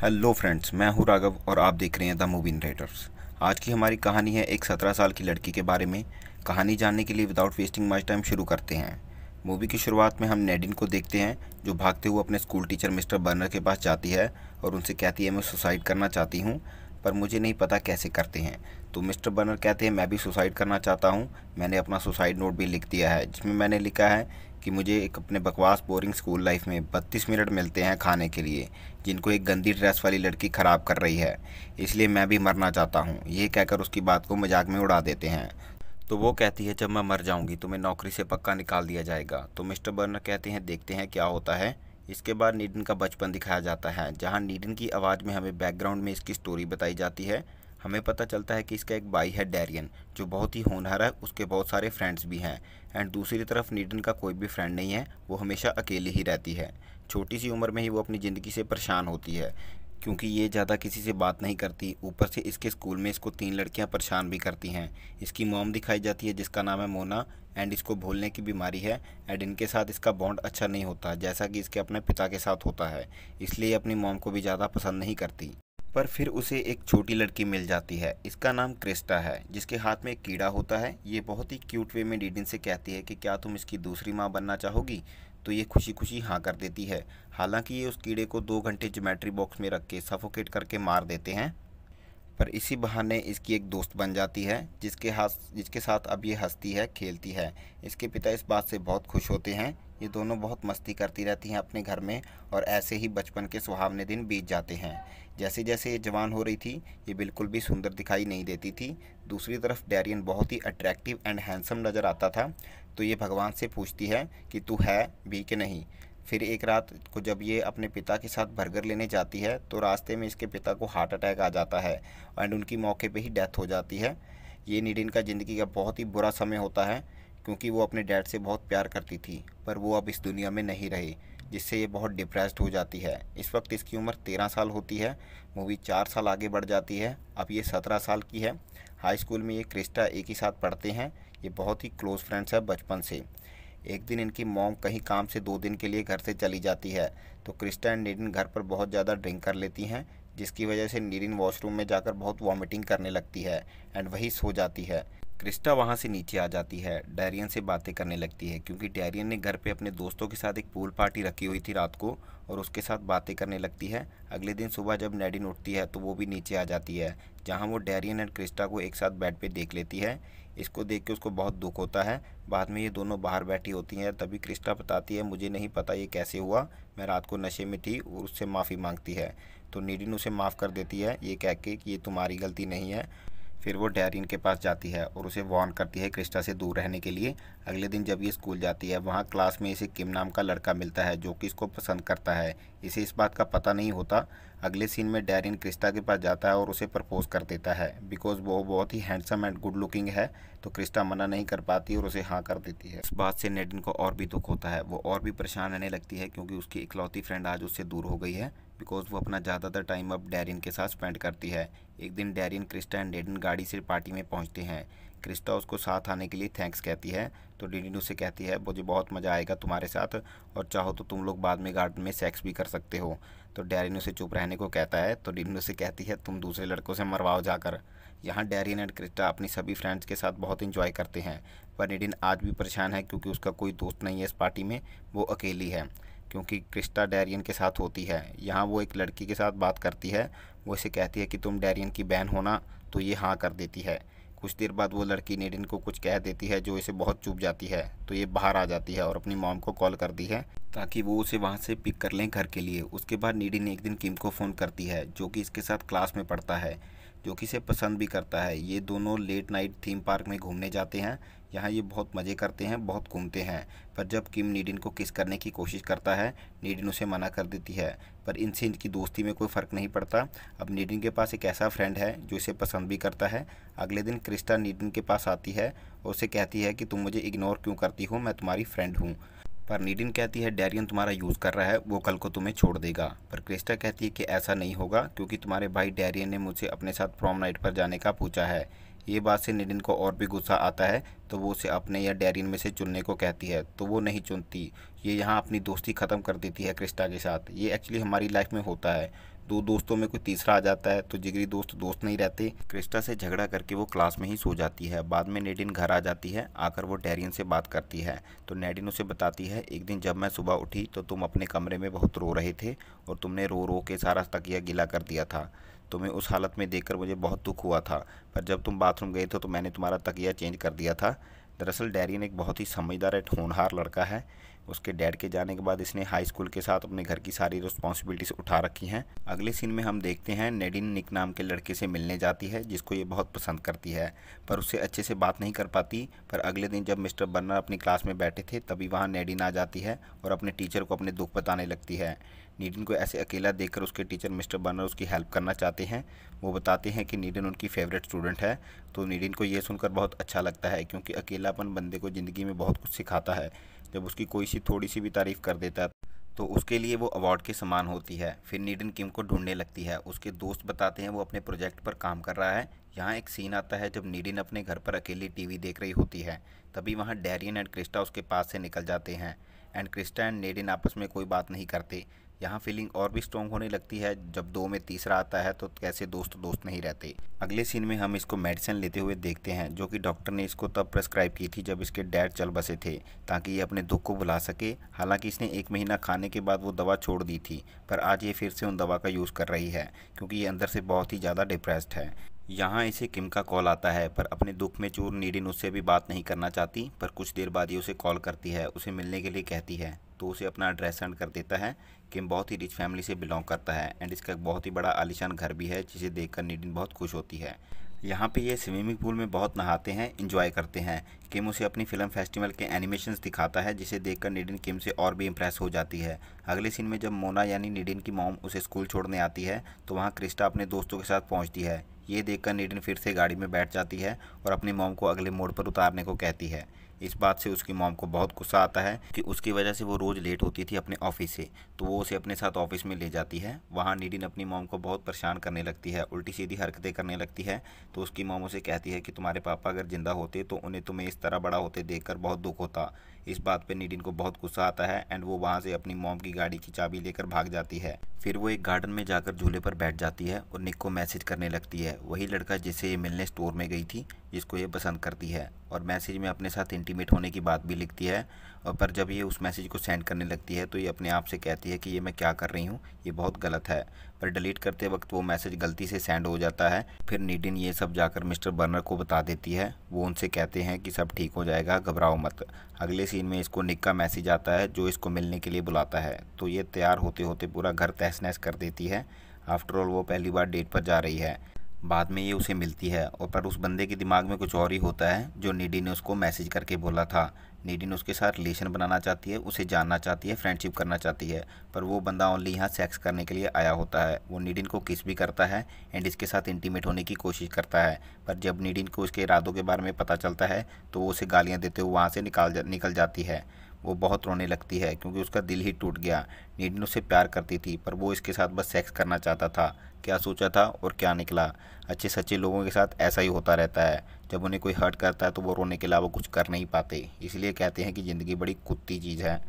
Hello friends, मैं हूं राघव और आप देख रहे हैं द मूवी नरेटर्स। आज की हमारी कहानी है एक 17 साल की लड़की के बारे में। कहानी जानने के लिए विदाउट वेस्टिंग मच टाइम शुरू करते हैं। मूवी की शुरुआत में हम नेडिन को देखते हैं जो भागते हुए अपने स्कूल टीचर मिस्टर बर्नर के पास जाती है और उनसे कहती है मैं सुसाइड करना चाहती हूँ, पर मुझे नहीं पता कैसे करते हैं। तो मिस्टर बर्नर कहते हैं मैं भी सुसाइड करना चाहता हूँ, मैंने अपना सुसाइड नोट भी लिख दिया है जिसमें मैंने लिखा है कि मुझे एक अपने बकवास बोरिंग स्कूल लाइफ में 32 मिनट मिलते हैं खाने के लिए जिनको एक गंदी ड्रेस वाली लड़की ख़राब कर रही है, इसलिए मैं भी मरना चाहता हूँ। ये कहकर उसकी बात को मजाक में उड़ा देते हैं। तो वो कहती है जब मैं मर जाऊंगी तो मैं नौकरी से पक्का निकाल दिया जाएगा। तो मिस्टर बर्नर कहते हैं देखते हैं क्या होता है। इसके बाद नीडन का बचपन दिखाया जाता है जहाँ नीडन की आवाज़ में हमें बैकग्राउंड में इसकी स्टोरी बताई जाती है। हमें पता चलता है कि इसका एक भाई है डैरियन जो बहुत ही होनहार है, उसके बहुत सारे फ्रेंड्स भी हैं। एंड दूसरी तरफ नीडन का कोई भी फ्रेंड नहीं है, वो हमेशा अकेली ही रहती है। छोटी सी उम्र में ही वो अपनी ज़िंदगी से परेशान होती है क्योंकि ये ज़्यादा किसी से बात नहीं करती। ऊपर से इसके स्कूल में इसको 3 लड़कियां परेशान भी करती हैं। इसकी मॉम दिखाई जाती है जिसका नाम है मोना, एंड इसको भूलने की बीमारी है। एंड इनके साथ इसका बॉन्ड अच्छा नहीं होता जैसा कि इसके अपने पिता के साथ होता है, इसलिए अपनी मॉम को भी ज़्यादा पसंद नहीं करती। पर फिर उसे एक छोटी लड़की मिल जाती है, इसका नाम क्रिस्टा है, जिसके हाथ में एक कीड़ा होता है। ये बहुत ही क्यूट वे में नीडन से कहती है कि क्या तुम इसकी दूसरी माँ बनना चाहोगी। तो ये खुशी खुशी हाँ कर देती है। हालांकि ये उस कीड़े को 2 घंटे ज्योमेट्री बॉक्स में रख के सफोकेट करके मार देते हैं, पर इसी बहाने इसकी एक दोस्त बन जाती है जिसके साथ अब ये हंसती है, खेलती है। इसके पिता इस बात से बहुत खुश होते हैं। ये दोनों बहुत मस्ती करती रहती हैं अपने घर में और ऐसे ही बचपन के सुहावने दिन बीत जाते हैं। जैसे जैसे ये जवान हो रही थी ये बिल्कुल भी सुंदर दिखाई नहीं देती थी। दूसरी तरफ डैरियन बहुत ही अट्रैक्टिव एंड हैंडसम नज़र आता था। तो ये भगवान से पूछती है कि तू है भी कि नहीं। फिर एक रात को जब ये अपने पिता के साथ बर्गर लेने जाती है तो रास्ते में इसके पिता को हार्ट अटैक आ जाता है एंड उनकी मौके पे ही डेथ हो जाती है। ये नीडिन का ज़िंदगी का बहुत ही बुरा समय होता है क्योंकि वो अपने डैड से बहुत प्यार करती थी, पर वो अब इस दुनिया में नहीं रही, जिससे ये बहुत डिप्रेस्ड हो जाती है। इस वक्त इसकी उम्र 13 साल होती है। मूवी 4 साल आगे बढ़ जाती है, अब ये 17 साल की है। हाई स्कूल में ये क्रिस्टा एक ही साथ पढ़ते हैं। ये बहुत ही क्लोज़ फ्रेंड्स है बचपन से। एक दिन इनकी मॉम कहीं काम से 2 दिन के लिए घर से चली जाती है तो क्रिस्टा एंड नीडिन घर पर बहुत ज़्यादा ड्रिंक कर लेती हैं, जिसकी वजह से नीडिन वॉशरूम में जाकर बहुत वॉमिटिंग करने लगती है एंड वहीं सो जाती है। क्रिस्टा वहाँ से नीचे आ जाती है, डैरियन से बातें करने लगती है क्योंकि डैरियन ने घर पे अपने दोस्तों के साथ एक पूल पार्टी रखी हुई थी रात को, और उसके साथ बातें करने लगती है। अगले दिन सुबह जब नेडिन उठती है तो वो भी नीचे आ जाती है, जहाँ वो डैरियन एंड क्रिस्टा को एक साथ बेड पे देख लेती है। इसको देख के उसको बहुत दुख होता है। बाद में ये दोनों बाहर बैठी होती हैं, तभी क्रिस्टा बताती है मुझे नहीं पता ये कैसे हुआ, मैं रात को नशे में थी, और उससे माफ़ी मांगती है। तो नीडिन उसे माफ़ कर देती है ये कह के कि ये तुम्हारी गलती नहीं है। फिर वो डैरियन के पास जाती है और उसे वार्न करती है क्रिस्टा से दूर रहने के लिए। अगले दिन जब ये स्कूल जाती है वहाँ क्लास में इसे किम नाम का लड़का मिलता है जो कि इसको पसंद करता है। इसे इस बात का पता नहीं होता। अगले सीन में डैरियन क्रिस्टा के पास जाता है और उसे प्रपोज कर देता है बिकॉज वो बहुत ही हैंडसम एंड गुड लुकिंग है। तो क्रिस्टा मना नहीं कर पाती और उसे हाँ कर देती है। इस बात से नेडिन को और भी दुख होता है, वो और भी परेशान रहने लगती है क्योंकि उसकी इकलौती फ्रेंड आज उससे दूर हो गई है बिकॉज वो अपना ज़्यादातर टाइम अब डैरियन के साथ स्पेंड करती है। एक दिन डैरियन, क्रिस्टा एंड नेडिन गाड़ी से पार्टी में पहुंचते हैं। क्रिस्टा उसको साथ आने के लिए थैंक्स कहती है तो नेडिन उसे कहती है मुझे बहुत मज़ा आएगा तुम्हारे साथ, और चाहो तो तुम लोग बाद में गार्डन में सेक्स भी कर सकते हो। तो डैरियन उसे चुप रहने को कहता है तो नेडिन उसे कहती है तुम दूसरे लड़कों से मरवाओ जाकर। यहाँ डैरियन एंड क्रिस्टा अपनी सभी फ्रेंड्स के साथ बहुत इंजॉय करते हैं, पर नेडिन आज भी परेशान है क्योंकि उसका कोई दोस्त नहीं है इस पार्टी में, वो अकेली है क्योंकि क्रिस्टा डैरियन के साथ होती है। यहाँ वो एक लड़की के साथ बात करती है, वो इसे कहती है कि तुम डैरियन की बहन हो ना, तो ये हाँ कर देती है। कुछ देर बाद वो लड़की नेडिन को कुछ कह देती है जो इसे बहुत चुभ जाती है, तो ये बाहर आ जाती है और अपनी मॉम को कॉल करती है ताकि वो उसे वहाँ से पिक कर लें घर के लिए। उसके बाद नेडिन एक दिन किम को फ़ोन करती है जो कि इसके साथ क्लास में पढ़ता है, जो कि इसे पसंद भी करता है। ये दोनों लेट नाइट थीम पार्क में घूमने जाते हैं। यहाँ ये बहुत मज़े करते हैं, बहुत घूमते हैं। पर जब किम नीडिन को किस करने की कोशिश करता है नीडिन उसे मना कर देती है, पर इनसे इनकी दोस्ती में कोई फ़र्क नहीं पड़ता। अब नीडिन के पास एक ऐसा फ्रेंड है जो इसे पसंद भी करता है। अगले दिन क्रिस्टा नीडिन के पास आती है और उसे कहती है कि तुम मुझे इग्नोर क्यों करती हो, मैं तुम्हारी फ्रेंड हूँ। पर नीडिन कहती है डैरियन तुम्हारा यूज़ कर रहा है, वो कल को तुम्हें छोड़ देगा। पर क्रिस्टा कहती है कि ऐसा नहीं होगा क्योंकि तुम्हारे भाई डैरियन ने मुझसे अपने साथ प्रॉम नाइट पर जाने का पूछा है। ये बात से नीडिन को और भी गुस्सा आता है, तो वो उसे अपने या डैरियन में से चुनने को कहती है, तो वो नहीं चुनती। ये यहाँ अपनी दोस्ती ख़त्म कर देती है क्रिस्टा के साथ। ये एक्चुअली हमारी लाइफ में होता है, दो दोस्तों में कोई तीसरा आ जाता है तो जिगरी दोस्त दोस्त नहीं रहते। क्रिस्टा से झगड़ा करके वो क्लास में ही सो जाती है। बाद में नेडिन घर आ जाती है। आकर वो डैरियन से बात करती है तो नेडिन उसे बताती है, एक दिन जब मैं सुबह उठी तो तुम अपने कमरे में बहुत रो रहे थे और तुमने रो रो के सारा तकिया गीला कर दिया था। तुम्हें उस हालत में देखकर मुझे बहुत दुख हुआ था, पर जब तुम बाथरूम गए थे तो मैंने तुम्हारा तकिया चेंज कर दिया था। दरअसल डैरियन एक बहुत ही समझदार और होनहार लड़का है। उसके डैड के जाने के बाद इसने हाई स्कूल के साथ अपने घर की सारी रिस्पॉन्सिबिलिटीज उठा रखी हैं। अगले सीन में हम देखते हैं नेडिन निक नाम के लड़के से मिलने जाती है जिसको ये बहुत पसंद करती है, पर उससे अच्छे से बात नहीं कर पाती। पर अगले दिन जब मिस्टर बर्नर अपनी क्लास में बैठे थे तभी वहाँ नेडिन आ जाती है और अपने टीचर को अपने दुख बताने लगती है। नेडिन को ऐसे अकेला देखकर उसके टीचर मिस्टर बर्नर उसकी हेल्प करना चाहते हैं। वो बताते हैं कि नेडिन उनकी फेवरेट स्टूडेंट है। तो नेडिन को ये सुनकर बहुत अच्छा लगता है क्योंकि अकेलापन बंदे को ज़िंदगी में बहुत कुछ सिखाता है। जब उसकी कोई सी थोड़ी सी भी तारीफ़ कर देता है तो उसके लिए वो अवार्ड के समान होती है। फिर नेडिन किम को ढूंढने लगती है। उसके दोस्त बताते हैं वो अपने प्रोजेक्ट पर काम कर रहा है। यहाँ एक सीन आता है जब नेडिन अपने घर पर अकेली टीवी देख रही होती है। तभी वहाँ डैरियन एंड क्रिस्टा उसके पास से निकल जाते हैं एंड क्रिस्टा एंड नेडिन आपस में कोई बात नहीं करते। यहाँ फीलिंग और भी स्ट्रॉन्ग होने लगती है जब दो में तीसरा आता है तो कैसे दोस्त दोस्त नहीं रहते। अगले सीन में हम इसको मेडिसिन लेते हुए देखते हैं जो कि डॉक्टर ने इसको तब प्रेस्क्राइब की थी जब इसके डैड चल बसे थे ताकि ये अपने दुख को भुला सके। हालांकि इसने 1 महीना खाने के बाद वो दवा छोड़ दी थी, पर आज ये फिर से उन दवा का यूज़ कर रही है क्योंकि ये अंदर से बहुत ही ज़्यादा डिप्रेस्ड है। यहाँ इसे किम का कॉल आता है, पर अपने दुख में चूर नेडिन उससे भी बात नहीं करना चाहती। पर कुछ देर बाद ये उसे कॉल करती है, उसे मिलने के लिए कहती है तो उसे अपना एड्रेस सेंड कर देता है। किम बहुत ही रिच फैमिली से बिलोंग करता है एंड इसका एक बहुत ही बड़ा आलीशान घर भी है जिसे देखकर नेडिन बहुत खुश होती है। यहाँ पे ये स्विमिंग पूल में बहुत नहाते हैं, इंजॉय करते हैं। किम उसे अपनी फिल्म फेस्टिवल के एनिमेशंस दिखाता है जिसे देखकर नेडिन किम से और भी इम्प्रेस हो जाती है। अगले सीन में जब मोना यानी नेडिन की मॉम उसे स्कूल छोड़ने आती है तो वहाँ क्रिस्टा अपने दोस्तों के साथ पहुँचती है। ये देखकर नेडिन फिर से गाड़ी में बैठ जाती है और अपनी मॉम को अगले मोड़ पर उतारने को कहती है। इस बात से उसकी मॉम को बहुत गुस्सा आता है कि उसकी वजह से वो रोज़ लेट होती थी अपने ऑफिस से, तो वो उसे अपने साथ ऑफिस में ले जाती है। वहाँ नेडिन अपनी मॉम को बहुत परेशान करने लगती है, उल्टी सीधी हरकतें करने लगती है। तो उसकी मॉम उसे कहती है कि तुम्हारे पापा अगर जिंदा होते तो उन्हें तुम्हें इस तरह बड़ा होते देखकर बहुत दुख होता। इस बात पे नेडिन को बहुत गुस्सा आता है एंड वो वहाँ से अपनी मॉम की गाड़ी की चाबी लेकर भाग जाती है। फिर वो एक गार्डन में जाकर झूले पर बैठ जाती है और निक को मैसेज करने लगती है, वही लड़का जिससे ये मिलने स्टोर में गई थी, जिसको ये पसंद करती है। और मैसेज में अपने साथ इंटीमेट होने की बात भी लिखती है। और पर जब ये उस मैसेज को सेंड करने लगती है तो ये अपने आप से कहती है कि ये मैं क्या कर रही हूँ, ये बहुत गलत है। पर डिलीट करते वक्त वो मैसेज गलती से सेंड हो जाता है। फिर नेडिन ये सब जाकर मिस्टर बर्नर को बता देती है। वो उनसे कहते हैं कि सब ठीक हो जाएगा, घबराओ मत। अगले सीन में इसको निक का मैसेज आता है जो इसको मिलने के लिए बुलाता है। तो ये तैयार होते होते पूरा घर तहस नहस कर देती है। आफ्टर ऑल वो पहली बार डेट पर जा रही है। बाद में ये उसे मिलती है और पर उस बंदे के दिमाग में कुछ और ही होता है जो नेडिन ने उसको मैसेज करके बोला था। नेडिन उसके साथ रिलेशन बनाना चाहती है, उसे जानना चाहती है, फ्रेंडशिप करना चाहती है, पर वो बंदा ओनली यहाँ सेक्स करने के लिए आया होता है। वो नेडिन को किस भी करता है एंड इसके साथ इंटीमेट होने की कोशिश करता है। पर जब नेडिन को उसके इरादों के बारे में पता चलता है तो वो उसे गालियाँ देते हुए वहाँ से निकल जाती है। वो बहुत रोने लगती है क्योंकि उसका दिल ही टूट गया। नेडिन उससे प्यार करती थी पर वो इसके साथ बस सेक्स करना चाहता था। क्या सोचा था और क्या निकला। अच्छे सच्चे लोगों के साथ ऐसा ही होता रहता है, जब उन्हें कोई हर्ट करता है तो वो रोने के अलावा कुछ कर नहीं पाते। इसलिए कहते हैं कि ज़िंदगी बड़ी कुत्ती चीज़ है।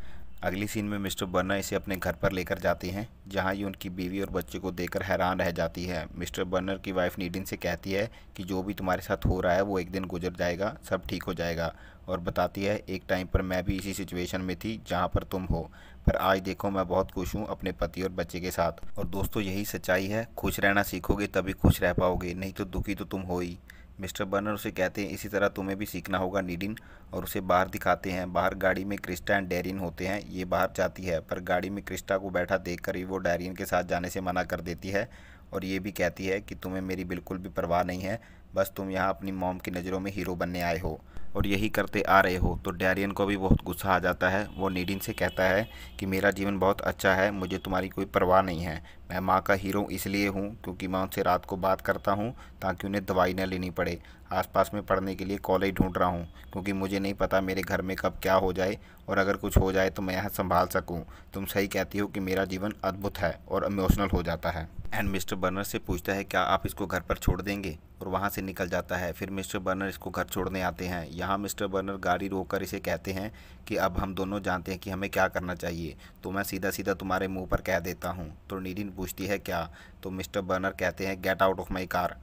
अगली सीन में मिस्टर बर्नर इसे अपने घर पर लेकर जाते हैं जहां ये उनकी बीवी और बच्चे को देखकर हैरान रह जाती है। मिस्टर बर्नर की वाइफ नेडिन से कहती है कि जो भी तुम्हारे साथ हो रहा है वो एक दिन गुजर जाएगा, सब ठीक हो जाएगा। और बताती है एक टाइम पर मैं भी इसी सिचुएशन में थी जहां पर तुम हो, पर आज देखो मैं बहुत खुश हूँ अपने पति और बच्चे के साथ। और दोस्तों यही सच्चाई है, खुश रहना सीखोगे तभी खुश रह पाओगे, नहीं तो दुखी तो तुम हो ही। मिस्टर बर्नर उसे कहते हैं इसी तरह तुम्हें भी सीखना होगा नेडिन, और उसे बाहर दिखाते हैं। बाहर गाड़ी में क्रिस्टा एंड डैरियन होते हैं। ये बाहर जाती है पर गाड़ी में क्रिस्टा को बैठा देखकर ही वो डैरियन के साथ जाने से मना कर देती है और ये भी कहती है कि तुम्हें मेरी बिल्कुल भी परवाह नहीं है, बस तुम यहाँ अपनी मॉम की नज़रों में हीरो बनने आए हो और यही करते आ रहे हो। तो डैरियन को भी बहुत गुस्सा आ जाता है। वो नेडिन से कहता है कि मेरा जीवन बहुत अच्छा है, मुझे तुम्हारी कोई परवाह नहीं है। मैं माँ का हीरो इसलिए हूँ क्योंकि मैं उनसे रात को बात करता हूँ ताकि उन्हें दवाई न लेनी पड़े। आसपास में पढ़ने के लिए कॉलेज ढूंढ रहा हूँ क्योंकि मुझे नहीं पता मेरे घर में कब क्या हो जाए, और अगर कुछ हो जाए तो मैं यहाँ संभाल सकूँ। तुम सही कहती हो कि मेरा जीवन अद्भुत है, और इमोशनल हो जाता है। एंड मिस्टर बर्नर से पूछता है क्या आप इसको घर पर छोड़ देंगे, और वहाँ से निकल जाता है। फिर मिस्टर बर्नर इसको घर छोड़ने आते हैं। यहाँ मिस्टर बर्नर गाड़ी रोककर इसे कहते हैं कि अब हम दोनों जानते हैं कि हमें क्या करना चाहिए, तो मैं सीधा सीधा तुम्हारे मुंह पर कह देता हूँ। तो नीडिन पूछती है क्या, तो मिस्टर बर्नर कहते हैं get out of my car.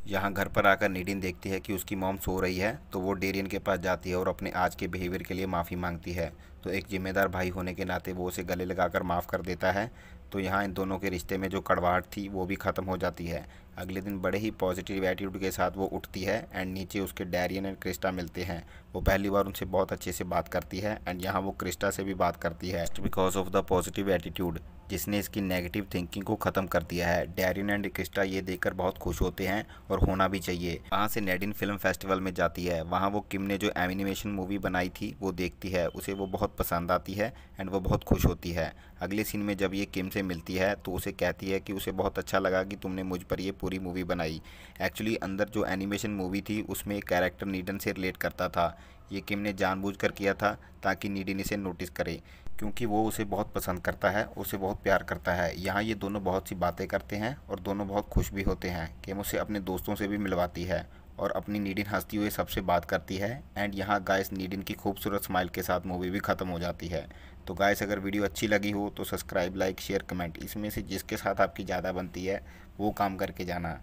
यहाँ घर पर आकर नीडिन देखती है कि उसकी मॉम सो रही है, तो वो डेरियन के पास जाती है और अपने आज के बिहेवियर के लिए माफ़ी मांगती है। तो एक जिम्मेदार भाई होने के नाते वो उसे गले लगाकर माफ़ कर देता है। तो यहाँ इन दोनों के रिश्ते में जो कड़वाहट थी वो भी ख़त्म हो जाती है। अगले दिन बड़े ही पॉजिटिव एटीट्यूड के साथ वो उठती है एंड नीचे उसके डेरियन एंड क्रिस्टा मिलते हैं। वो पहली बार उनसे बहुत अच्छे से बात करती है एंड यहाँ वो क्रिस्टा से भी बात करती है because of the positive attitude जिसने इसकी नेगेटिव थिंकिंग को ख़त्म कर दिया है। डेरियन एंड क्रिस्टा ये देखकर बहुत खुश होते हैं और होना भी चाहिए। वहाँ से नेडिन फिल्म फेस्टिवल में जाती है। वहाँ वो किम ने जो एनिमेशन मूवी बनाई थी वो देखती है, उसे वो बहुत पसंद आती है एंड वो बहुत खुश होती है। अगले सीन में जब ये किम से मिलती है तो उसे कहती है कि उसे बहुत अच्छा लगा कि तुमने मुझ पर ये पूरी मूवी बनाई। एक्चुअली अंदर जो एनिमेशन मूवी थी उसमें एक कैरेक्टर नीडन से रिलेट करता था। ये किम ने जानबूझकर किया था ताकि नीडिन इसे नोटिस करे, क्योंकि वो उसे बहुत पसंद करता है, उसे बहुत प्यार करता है। यहाँ ये दोनों बहुत सी बातें करते हैं और दोनों बहुत खुश भी होते हैं। किम उसे अपने दोस्तों से भी मिलवाती है और अपनी नीडिन हंसती हुई सबसे बात करती है एंड यहाँ गाइस नीडिन की खूबसूरत स्माइल के साथ मूवी भी ख़त्म हो जाती है। तो गाइस अगर वीडियो अच्छी लगी हो तो सब्सक्राइब, लाइक, शेयर, कमेंट, इसमें से जिसके साथ आपकी ज़्यादा बनती है वो काम करके जाना।